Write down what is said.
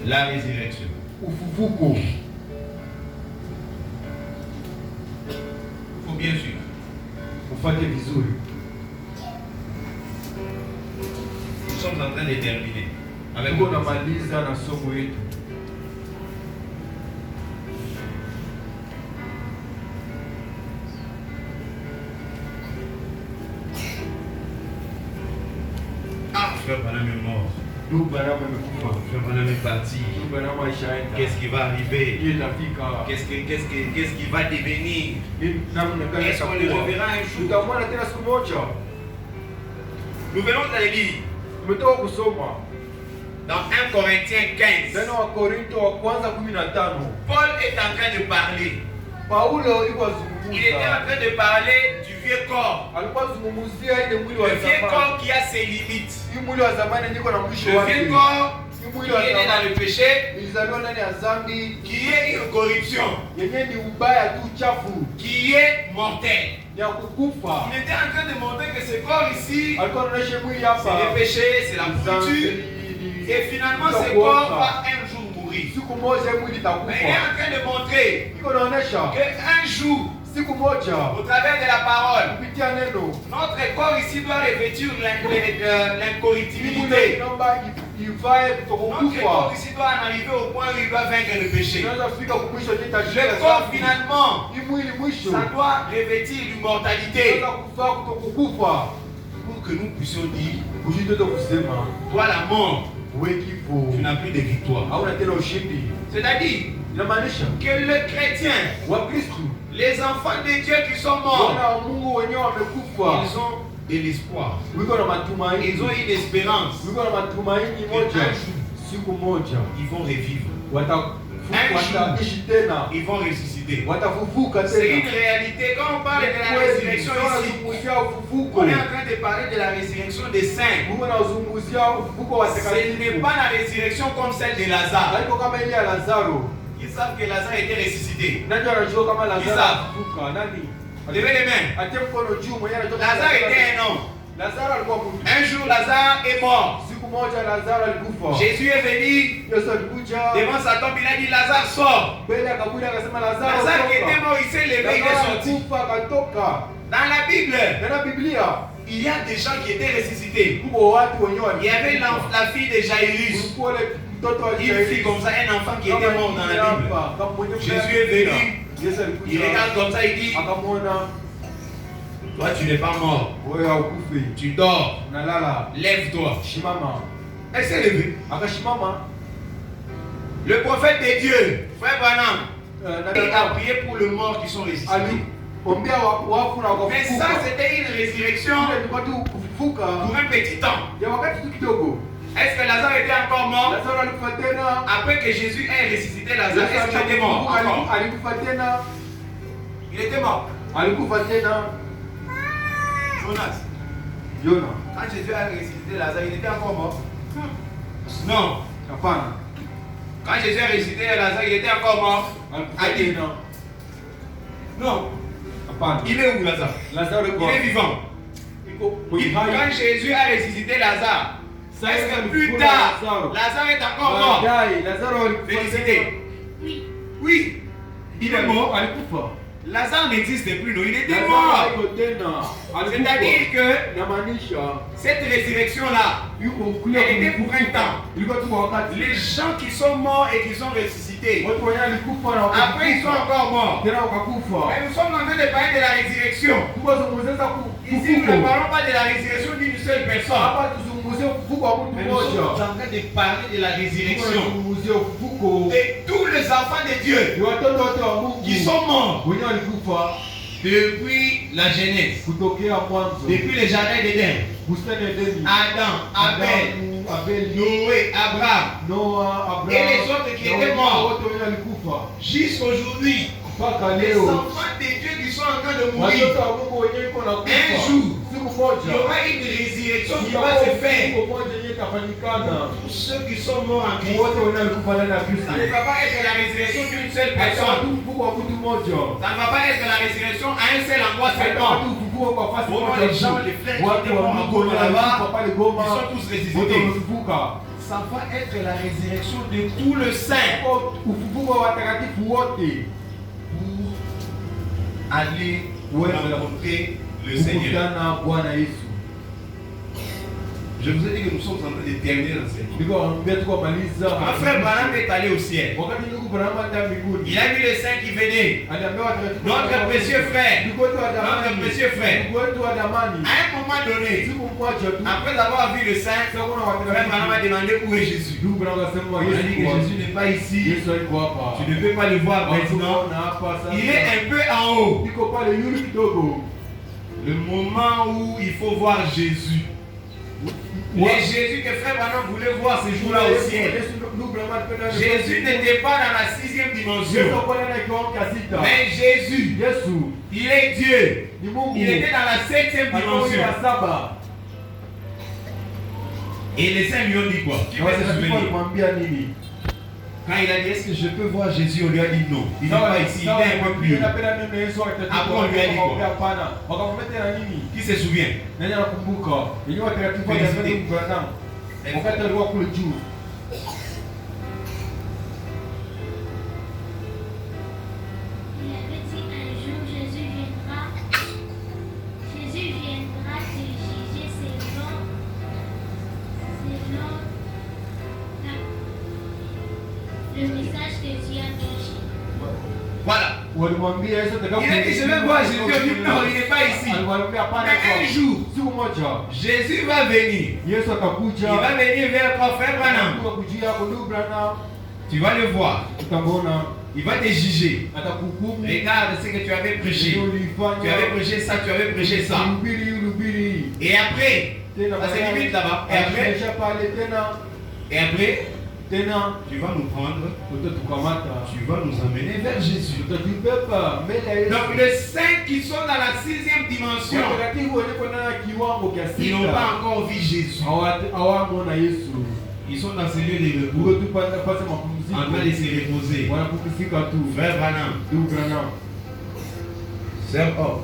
La résurrection. Ufufuko. Faut bien suivre. Ufate vizuri. Nous sommes en train de terminer. Avec Tuko namaliza na somo yetu. Ah, frère Branham est mort. Ndugu Branham amekufa. Frère Branham est parti. Ndugu Branham aishaenda. Qu'est-ce qui va arriver? Itafika. Qu'est-ce qui va devenir? Namna gani Est-ce qu'on le reverra un jour? tutamwona tena siku moja? Nous venons de lire Tumetoka kusoma dans 1 Corinthiens 15. tena wa Korinto wa kwanza 15. Paul est en train de parler. Paulo yuko Il était en azungumza. train de parler du vieux corps. Alikuwa azungumzia ile mwili wa Le vieux zamani. corps qui a ses limites. Hii mwili wa zamani niko na mwisho Le wake. vieux corps Hii qui mwili wa est né dans zamani le péché, ilizaliwa ndani ya dhambi qui est une corruption, yenyewe ni ubaya tu, chafu, qui est mortel. ni ya kukufa. Il était en train de montrer que ce corps ici, Alikuwa anaonyesha mwili c'est hapa le péché, c'est la pourriture. Et finalement, ce corps va un jour mourir. siku moja hii mwili Mais il est itakufa. en train de montrer Iko naonesha qu'un jour, siku moja au travers de la parole, kupitia neno notre corps ici doit revêtir mwili l'incorruptibilité. inaomba ivae Notre corps kutokukufa. ici doit en arriver au point où il va vaincre le péché. Tunaweza kufika kumwisho Le nitashinda corps dhambi. finalement, Hii mwili mwisho ça doit revêtir l'immortalité tunaweza kufaa kutokukufa. pour que nous puissions dire, Ujitoto kusema toi la mort, wewe tu kifo n'as plus de victoire. hauna tena ushindi. C'est-à-dire Inamaanisha que le chrétien, Wakristo les enfants de Dieu qui sont morts, wana wa Mungu wenyewe wamekufa, ils ont de l'espoir. wiko na matumaini, Ils ont une espérance wiko na matumaini que moja, un jour, siku moja ils vont revivre. wataishi tena, Ils vont ressusciter. watafufuka C'est une tena. réalité. Quand on parle de la Kweli, résurrection ici, tunazungumzia ufufuko. on est en train de parler de la résurrection des saints. Mungu anazungumzia ufufuko wa Ce n'est watakatifu. pas la résurrection comme celle de Lazare. Haiko kama ile ya Lazaro. Ils savent que Lazare était ressuscité. Nani anajua kama Lazaro Isa. alifufuka? Nani? Levez les mains. Atie mkono juu, mwenye anajua kama Lazare était un homme. Lazaro alikuwa mtu. Un jour, Lazare est mort. Siku moja Lazaro alikufa. Jésus est venu Yesu alikuja devant sa tombe. Il a dit Lazare, sort. mbele ya kaburi akasema Lazaro Lazare qui toka. était mort, il s'est levé, il est Lazaro sorti. alikufa akatoka. Dans la Bible, Tena Biblia il y a des gens qui étaient ressuscités. kuko watu wenyewe Il y avait la fille de Jairus. Kulikuwa ile mtoto wa Une fille comme ça, un enfant qui était mort dans la Bible. Jésus est venu. Yesu Il alikuja regarde comme ça, il dit, akamwona, toi tu n'es pas mort. wewe haukufi, Tu dors. unalala, Lève-toi. shimama. Elle s'est levée. Akashimama. Le prophète de Dieu, frère Branham, il a Na prié pour les morts qui sont ressuscités. aliombea wafu na Mais ça, wakafufuka. c'était une résurrection Ile ilikuwa tu kufufuka pour un petit temps. ya wakati tu kidogo. Est-ce que Lazare était encore mort? Lazaro alikufa tena. Après que Jésus ait ressuscité Lazare, est-ce qu'il était mort encore? Alikufa tena. Il était mort. Alikufa tena. Jonas, Yona. quand Jésus a ressuscité Lazare, il était encore mort? Non. Hapana. Quand Jésus a ressuscité Lazare, il était encore mort? Alikufa Ali. tena. Non. Hapana. Il est où Lazare? Lazaro Il alikuwa est vivant. Quand Jésus a ressuscité Lazare, est-ce que plus tard, Lazare est encore mort? Lazaro alikufa Félicité. tena. Oui. Il est mort. Alikufa. Lazare n'existe plus, non, il était Lazaro mort. haiko tena. Alikufa. C'est-à-dire que Inamaanisha cette résurrection-là, yuko kule elle était pour un temps. ilikuwa tu kwa wakati. Les gens qui sont morts et qui sont ressuscités, Watu wenyewe walikufa na après ils sont encore morts. tena wakakufa. Mais nous sommes en train de parler de la résurrection. Tuko zungumzia Ici, nous ne kufufuko. parlons pas de la résurrection d'une seule personne. Hapa tuzungumzie ufufuko wa mtu Mais nous sommes en mmoja. train de parler de la résurrection Tuzungumzie ufufuko de tous les enfants de Dieu ni watoto wote wa Mungu qui sont morts wenyewe walikufa depuis la Genèse, kutokea mwanzo. depuis le jardin d'Éden. Bustani ya Edeni. Adam, Abel, Adamu, Abeli, Noé, Abraham, Noa, Abraham et les autres qui na étaient wengine morts. wote wenyewe walikufa Jusqu'aujourd'hui, mpaka les leo. enfants de Dieu qui sont en train de mourir, Watoto wa Mungu wenyewe iko na un kufa. jour, Siku il y moja aura une résurrection qui va se faire. ufufuko moja yenyewe itafanyikana. Tous ceux qui sont morts en Christ, Wote wenyewe walikufa ndani ya Kristo. ça ne va pas être la résurrection d'une seule Haitakuwa personne. tu ufufuko wa mtu mmoja. Ça ne va pas être la résurrection à un seul endroit Haitakuwa tu seulement. ufufuko Comment les gens, les frères qui étaient morts en Goma là-bas, ils sont tous ressuscités. Ça va être la résurrection de tout le saint pour aller rencontrer le Seigneur. Je vous ai dit que nous sommes en train de terminer l'enseignement. Mon frère Branham est allé au ciel. Il a vu les saints qui venaient. Notre précieux frère. Notre précieux frère. À un moment donné, après avoir vu le saint, frère Branham a demandé où est Jésus. Il a dit que Jésus n'est pas ici. Tu ne peux pas le voir maintenant. Il est un peu en haut. Le moment où il faut voir Jésus. Et Jésus que frère Branham voulait voir ce jour-là au ciel. Jésus n'était pas dans la 6e dimension. Mais Jésus, il est Dieu. Il était dans la 7e dimension. Et les saints lui ont dit quoi? Tu peux te souvenir? Quand il a dit, est-ce que je peux voir Jésus? On lui a dit non. Il n'est pas ici, il est un peu plus haut. Après on lui a dit quoi? Qui se souvient? Le message que Dieu a caché. Voilà. Il a dit, je vais voir Jésus. On dit non, il n'est pas ici. Mais un jour, Jésus va venir. Il va venir vers ton frère Branham. Tu vas le voir. Il va te juger. Regarde ce que tu avais prêché. Tu avais prêché ça, tu avais prêché ça. Et après, ça c'est limite là-bas. Et après, tu vas nous prendre, tu vas nous emmener vers Jésus. Donc les saints qui sont dans la 6e dimension, ils n'ont pas encore vu Jésus. Ils sont dans ce lieu de repos, en train de se reposer. Frère Branham, Sœur Or,